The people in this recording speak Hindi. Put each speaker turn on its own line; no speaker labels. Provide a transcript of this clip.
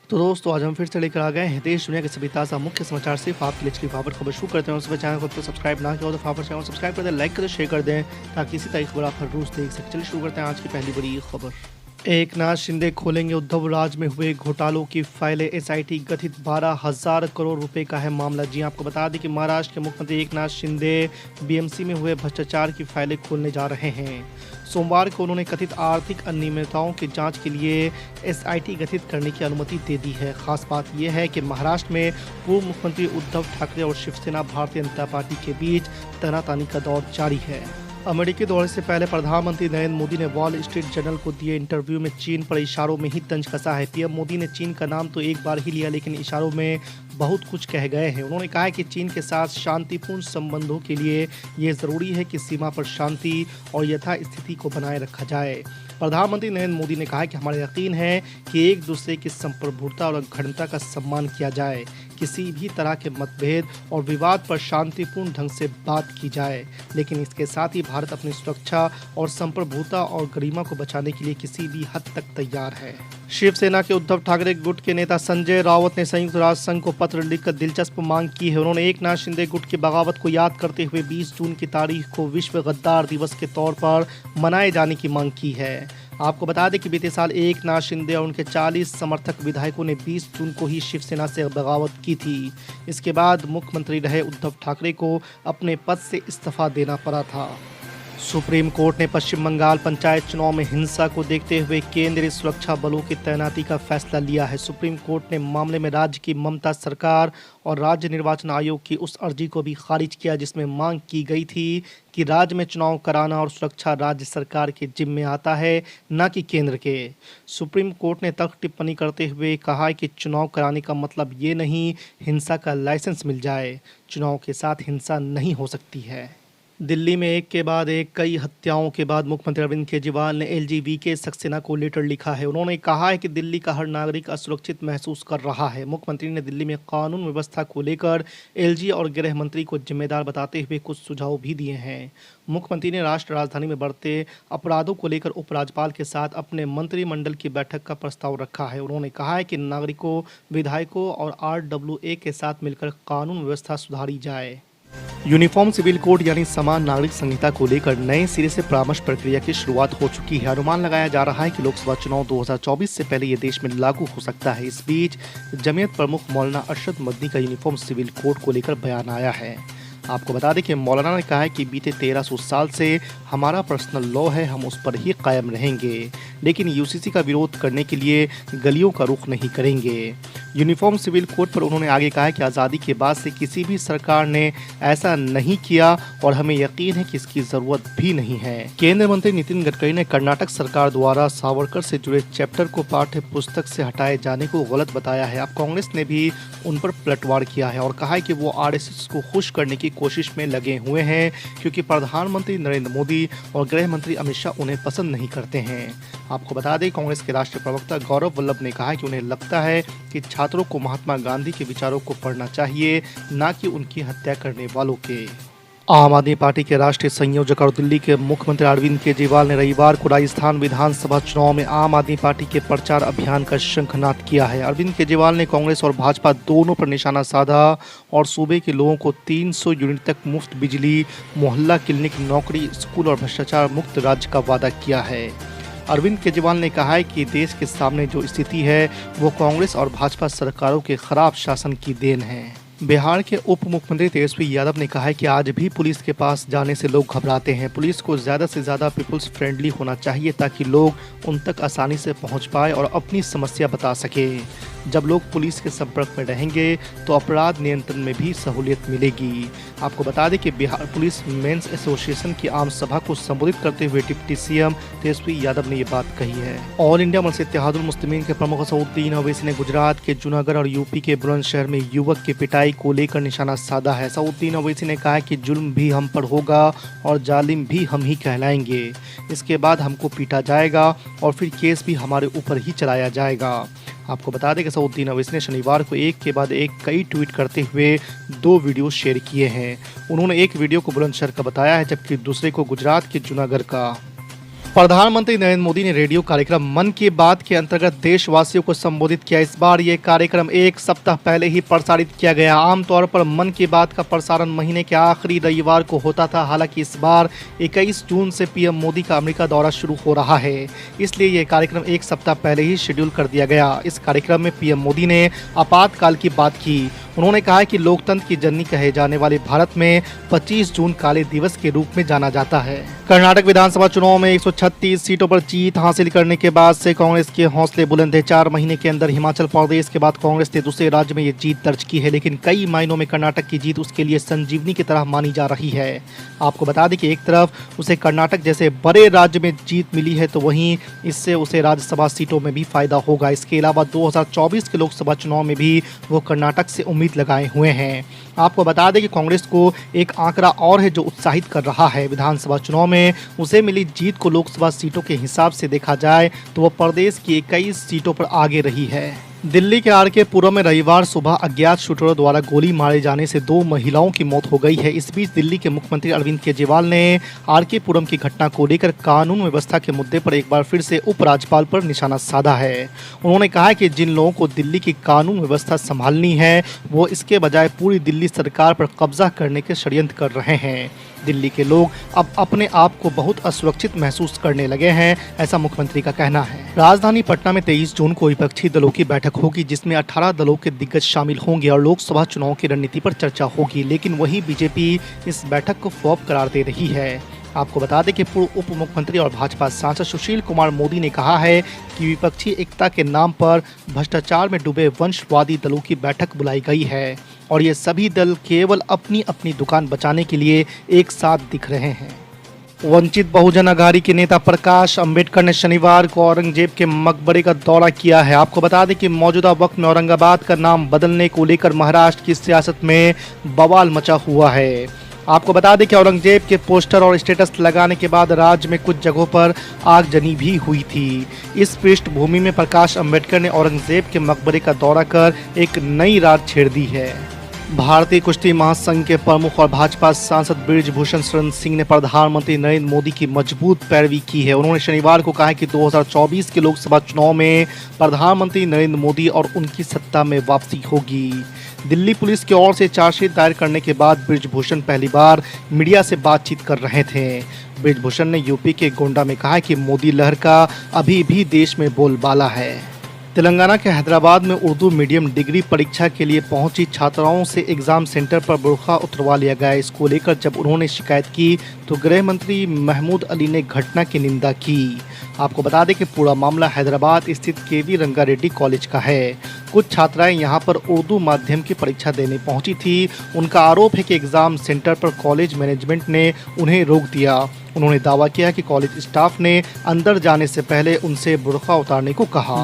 तो दोस्तों आज हम फिर से लेकर आ गए हैं देश दुनिया के सभी ताज़ा मुख्य समाचार सिर्फ आपके लिए की फाफर खबर शुरू करते हैं। उसमें चैनल को तो सब्सक्राइब ना किया हो तो फाफर चैनल सब्सक्राइब कर दें, लाइक कर दें, शेयर कर दें ताकि इसी तरह की खबर आप हर रोज देख सकें। चलिए शुरू करते हैं आज की पहली बड़ी खबर। एकनाथ शिंदे खोलेंगे उद्धव राज में हुए घोटालों की फाइलें। एसआईटी गठित 12,000 करोड़ रुपए का है मामला। जी आपको बता दें कि महाराष्ट्र के मुख्यमंत्री एकनाथ शिंदे बीएमसी में हुए भ्रष्टाचार की फाइलें खोलने जा रहे हैं। सोमवार को उन्होंने कथित आर्थिक अनियमितताओं की जांच के लिए एसआईटी गठित करने की अनुमति दे दी है। खास बात यह है कि महाराष्ट्र में पूर्व मुख्यमंत्री उद्धव ठाकरे और शिवसेना भारतीय जनता पार्टी के बीच तनातनी का दौर जारी है। अमेरिकी दौरे से पहले प्रधानमंत्री नरेंद्र मोदी ने वॉल स्ट्रीट जर्नल को दिए इंटरव्यू में चीन पर इशारों में ही तंज कसा है। पीएम मोदी ने चीन का नाम तो एक बार ही लिया लेकिन इशारों में बहुत कुछ कह गए हैं। उन्होंने कहा है कि चीन के साथ शांतिपूर्ण संबंधों के लिए ये ज़रूरी है कि सीमा पर शांति और यथास्थिति को बनाए रखा जाए। प्रधानमंत्री नरेंद्र मोदी ने कहा कि हमारा यकीन है कि एक दूसरे की संप्रभुता और अखंडता का सम्मान किया जाए, किसी भी तरह के मतभेद और विवाद पर शांतिपूर्ण ढंग से बात की जाए, लेकिन इसके साथ ही भारत अपनी सुरक्षा और संप्रभुता और गरिमा को बचाने के लिए किसी भी हद तक तैयार है। शिवसेना के उद्धव ठाकरे गुट के नेता संजय राउत ने संयुक्त राष्ट्र संघ को पत्र लिखकर दिलचस्प मांग की है। उन्होंने एकनाथ शिंदे गुट की बगावत को याद करते हुए 20 जून की तारीख को विश्व गद्दार दिवस के तौर पर मनाए जाने की मांग की है। आपको बता दें कि बीते साल एकनाथ शिंदे और उनके 40 समर्थक विधायकों ने 20 जून को ही शिवसेना से बगावत की थी। इसके बाद मुख्यमंत्री रहे उद्धव ठाकरे को अपने पद से इस्तीफा देना पड़ा था। सुप्रीम कोर्ट ने पश्चिम बंगाल पंचायत चुनाव में हिंसा को देखते हुए केंद्रीय सुरक्षा बलों की तैनाती का फैसला लिया है। सुप्रीम कोर्ट ने मामले में राज्य की ममता सरकार और राज्य निर्वाचन आयोग की उस अर्जी को भी खारिज किया जिसमें मांग की गई थी कि राज्य में चुनाव कराना और सुरक्षा राज्य सरकार के जिम्मे आता है, न कि केंद्र के। सुप्रीम कोर्ट ने तख्त टिप्पणी करते हुए कहा कि चुनाव कराने का मतलब ये नहीं हिंसा का लाइसेंस मिल जाए। चुनाव के साथ हिंसा नहीं हो सकती है। दिल्ली में एक के बाद एक कई हत्याओं के बाद मुख्यमंत्री अरविंद केजरीवाल ने एलजीबीके सक्सेना को लेटर लिखा है। उन्होंने कहा है कि दिल्ली का हर नागरिक असुरक्षित महसूस कर रहा है। मुख्यमंत्री ने दिल्ली में कानून व्यवस्था को लेकर एलजी और गृह मंत्री को जिम्मेदार बताते हुए कुछ सुझाव भी दिए हैं। मुख्यमंत्री ने राष्ट्र राजधानी में बढ़ते अपराधों को लेकर उपराज्यपाल के साथ अपने मंत्रिमंडल की बैठक का प्रस्ताव रखा है। उन्होंने कहा है कि नागरिकों, विधायकों और आरडब्ल्यूए के साथ मिलकर कानून व्यवस्था सुधारी जाए। यूनिफॉर्म सिविल कोड यानी समान नागरिक संहिता को लेकर नए सिरे से परामर्श प्रक्रिया की शुरुआत हो चुकी है। अनुमान लगाया जा रहा है कि लोकसभा चुनाव 2024 से पहले ये देश में लागू हो सकता है। इस बीच जमीयत प्रमुख मौलाना अरशद मदनी का यूनिफॉर्म सिविल कोड को लेकर बयान आया है। आपको बता दें कि मौलाना ने कहा है कि बीते 1300 साल से हमारा पर्सनल लॉ है, हम उस पर ही कायम रहेंगे, लेकिन यूसीसी का विरोध करने के लिए गलियों का रुख नहीं करेंगे। यूनिफॉर्म सिविल कोड पर उन्होंने आगे कहा कि आज़ादी के बाद से किसी भी सरकार ने ऐसा नहीं किया और हमें यकीन है कि इसकी ज़रूरत भी नहीं है। केंद्रीय मंत्री नितिन गडकरी ने कर्नाटक सरकार द्वारा सावरकर से जुड़े चैप्टर को पाठ्य पुस्तक से हटाए जाने को गलत बताया है। अब कांग्रेस ने भी उन पर पलटवार किया है और कहा है कि वो आरएसएस को खुश करने की कोशिश में लगे हुए हैं क्योंकि प्रधानमंत्री नरेंद्र मोदी और गृह मंत्री अमित शाह उन्हें पसंद नहीं करते हैं। आपको बता दें कांग्रेस के राष्ट्रीय प्रवक्ता गौरव वल्लभ ने कहा कि उन्हें लगता है कि छात्रों को महात्मा गांधी के विचारों को पढ़ना चाहिए, न कि उनकी हत्या करने वालों के। आम आदमी पार्टी के राष्ट्रीय संयोजक और दिल्ली के मुख्यमंत्री अरविंद केजरीवाल ने रविवार को राजस्थान विधानसभा चुनाव में आम आदमी पार्टी के प्रचार अभियान का शंखनाद किया है। अरविंद केजरीवाल ने कांग्रेस और भाजपा दोनों पर निशाना साधा और सूबे के लोगों को 300 यूनिट तक मुफ्त बिजली, मोहल्ला क्लिनिक, नौकरी, स्कूल और भ्रष्टाचार मुक्त राज्य का वादा किया है। अरविंद केजरीवाल ने कहा है कि देश के सामने जो स्थिति है वो कांग्रेस और भाजपा सरकारों के खराब शासन की देन है। बिहार के उप मुख्यमंत्री तेजस्वी यादव ने कहा है कि आज भी पुलिस के पास जाने से लोग घबराते हैं। पुलिस को ज़्यादा से ज़्यादा पीपुल्स फ्रेंडली होना चाहिए ताकि लोग उन तक आसानी से पहुंच पाए और अपनी समस्या बता सके। जब लोग पुलिस के संपर्क में रहेंगे तो अपराध नियंत्रण में भी सहूलियत मिलेगी। आपको बता दें कि बिहार पुलिस मेंस एसोसिएशन की आम सभा को संबोधित करते हुए डिप्टी सीएम तेजस्वी यादव ने ये बात कही है। ऑल इंडिया मस्जिद इत्तेहादुल मुस्लिमीन के प्रमुख असदुद्दीन ओवैसी ने गुजरात के जूनागढ़ और यूपी के बुलंदशहर में युवक की पिटाई को लेकर निशाना साधा है। असदुद्दीन ओवैसी ने कहा कि जुल्म भी हम पर होगा और जालिम भी हम ही कहलाएंगे। इसके बाद हमको पीटा जाएगा और फिर केस भी हमारे ऊपर ही चलाया जाएगा। आपको बता दें कि असदुद्दीन ओवैसी ने शनिवार को एक के बाद एक कई ट्वीट करते हुए 2 वीडियो शेयर किए हैं। उन्होंने एक वीडियो को बुलंदशहर का बताया है जबकि दूसरे को गुजरात के जूनागढ़ का। प्रधानमंत्री नरेंद्र मोदी ने रेडियो कार्यक्रम मन की बात के अंतर्गत देशवासियों को संबोधित किया। इस बार ये कार्यक्रम एक सप्ताह पहले ही प्रसारित किया गया। आमतौर पर मन की बात का प्रसारण महीने के आखिरी रविवार को होता था। हालांकि इस बार 21 जून से पीएम मोदी का अमेरिका दौरा शुरू हो रहा है, इसलिए ये कार्यक्रम एक सप्ताह पहले ही शेड्यूल कर दिया गया। इस कार्यक्रम में पीएम मोदी ने आपातकाल की बात की। उन्होंने कहा कि लोकतंत्र की जननी कहे जाने वाले भारत में 25 जून काले दिवस के रूप में जाना जाता है। कर्नाटक विधानसभा चुनाव में 136 सीटों पर जीत हासिल करने के बाद से कांग्रेस के हौसले बुलंद है। 4 महीने के अंदर हिमाचल प्रदेश के बाद कांग्रेस ने दूसरे राज्य में ये जीत दर्ज की है, लेकिन कई मायनों में कर्नाटक की जीत उसके लिए संजीवनी की तरह मानी जा रही है। आपको बता दें कि एक तरफ उसे कर्नाटक जैसे बड़े राज्य में जीत मिली है, तो वहीं इससे उसे राज्यसभा सीटों में भी फायदा होगा। इसके अलावा 2024 के लोकसभा चुनाव में भी वो कर्नाटक से उम्मीद लगाए हुए हैं। आपको बता दें कि कांग्रेस को एक आंकड़ा और है जो उत्साहित कर रहा है। विधानसभा चुनाव में उसे मिली जीत को लोकसभा सीटों के हिसाब से देखा जाए तो वह प्रदेश की 21 सीटों पर आगे रही है। दिल्ली के आर के पुरम में रविवार सुबह अज्ञात शूटरों द्वारा गोली मारे जाने से 2 महिलाओं की मौत हो गई है। इस बीच दिल्ली के मुख्यमंत्री अरविंद केजरीवाल ने आर के पुरम की घटना को लेकर कानून व्यवस्था के मुद्दे पर एक बार फिर से उपराज्यपाल पर निशाना साधा है। उन्होंने कहा कि जिन लोगों को दिल्ली की कानून व्यवस्था संभालनी है, वो इसके बजाय पूरी दिल्ली सरकार पर कब्जा करने के षड्यंत्र कर रहे हैं। दिल्ली के लोग अब अपने आप को बहुत असुरक्षित महसूस करने लगे हैं, ऐसा मुख्यमंत्री का कहना है। राजधानी पटना में 23 जून को विपक्षी दलों की बैठक होगी, जिसमें 18 दलों के दिग्गज शामिल होंगे और लोकसभा चुनाव की रणनीति पर चर्चा होगी। लेकिन वही बीजेपी इस बैठक को फ्लॉप करार दे रही है। आपको बता दें कि पूर्व उप मुख्यमंत्री और भाजपा सांसद सुशील कुमार मोदी ने कहा है कि विपक्षी एकता के नाम पर भ्रष्टाचार में डूबे वंशवादी दलों की बैठक बुलाई गई है और ये सभी दल केवल अपनी अपनी दुकान बचाने के लिए एक साथ दिख रहे हैं। वंचित बहुजन अघाड़ी के नेता प्रकाश अंबेडकर ने शनिवार को औरंगजेब के मकबरे का दौरा किया है। आपको बता दें कि मौजूदा वक्त में औरंगाबाद का नाम बदलने को लेकर महाराष्ट्र की सियासत में बवाल मचा हुआ है। आपको बता दें कि औरंगजेब के पोस्टर और स्टेटस लगाने के बाद राज्य में कुछ जगहों पर आगजनी भी हुई थी। इस पृष्ठभूमि में प्रकाश अंबेडकर ने औरंगजेब के मकबरे का दौरा कर एक नई रात छेड़ दी है। भारतीय कुश्ती महासंघ के प्रमुख और भाजपा सांसद बृजभूषण शरण सिंह ने प्रधानमंत्री नरेंद्र मोदी की मजबूत पैरवी की है। उन्होंने शनिवार को कहा कि 2024 के लोकसभा चुनाव में प्रधानमंत्री नरेंद्र मोदी और उनकी सत्ता में वापसी होगी। दिल्ली पुलिस की ओर से चार्जशीट दायर करने के बाद बृजभूषण पहली बार मीडिया से बातचीत कर रहे थे। बृजभूषण ने यूपी के गोंडा में कहा कि मोदी लहर का अभी भी देश में बोलबाला है। तेलंगाना के हैदराबाद में उर्दू मीडियम डिग्री परीक्षा के लिए पहुंची छात्राओं से एग्जाम सेंटर पर बुर्का उतरवा लिया गया। इसको लेकर जब उन्होंने शिकायत की तो गृह मंत्री महमूद अली ने घटना की निंदा की। आपको बता दें कि पूरा मामला हैदराबाद स्थित केवी रंगारेड्डी कॉलेज का है। कुछ छात्राएं यहां पर उर्दू माध्यम की परीक्षा देने पहुंची थी। उनका आरोप है कि एग्जाम सेंटर पर कॉलेज मैनेजमेंट ने उन्हें रोक दिया। उन्होंने दावा किया कि कॉलेज स्टाफ ने अंदर जाने से पहले उनसे बुर्का उतारने को कहा।